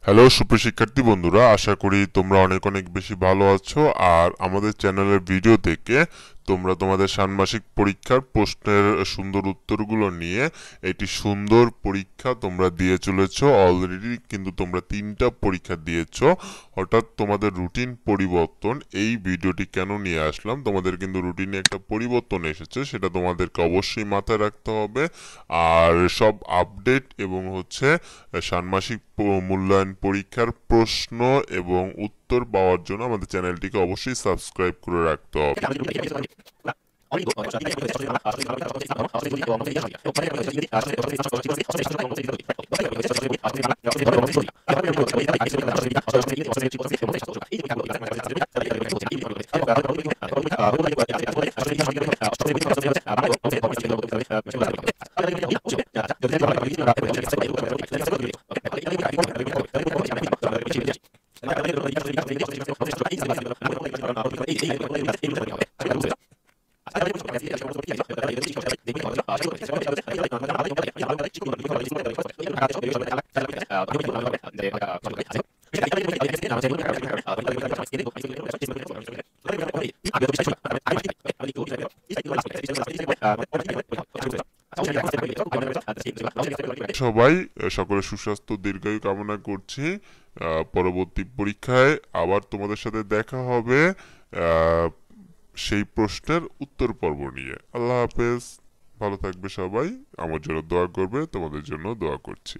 Hello সুপ্রিয় শিক্ষার্থী বন্ধুরা, আশা করি তোমরা অনেক অনেক বেশি ভালো আছো। আর আমাদের চ্যানেলের ভিডিও থেকে তোমরা তোমাদের ষান্মাসিক পরীক্ষার প্রশ্নের সুন্দর উত্তরগুলো নিয়ে একটি সুন্দর পরীক্ষা তোমরা দিয়ে চলেছো। অলরেডি কিন্তু তোমরা 3টা পরীক্ষা দিয়েছো। হঠাৎ তোমাদের রুটিন পরিবর্তন, এই ভিডিওটি কেন নিয়ে আসলাম, তোমাদের কিন্তু রুটিনে একটা পরিবর্তন এসেছে, সেটা তোমাদেরকে অবশ্যই মাথায় রাখতে হবে। আর সব আপডেট এবং ষান্মাসিক মূল্যায়ন পরীক্ষার প্রশ্ন এবং উত্তর পাওয়ার জন্য আমাদের চ্যানেলটিকে অবশ্যই সাবস্ক্রাইব করে রাখতে হবে। সবাই সকলের সুস্বাস্থ্য দীর্ঘায়ু কামনা করছি। পরবর্তী পরীক্ষায় আবার তোমাদের সাথে দেখা হবে সেই প্রশ্নের উত্তর পর্ব নিয়ে। আল্লাহ হাফেজ, ভালো থাকবে সবাই, আমার জন্য দোয়া করবে, তোমাদের জন্য দোয়া করছি।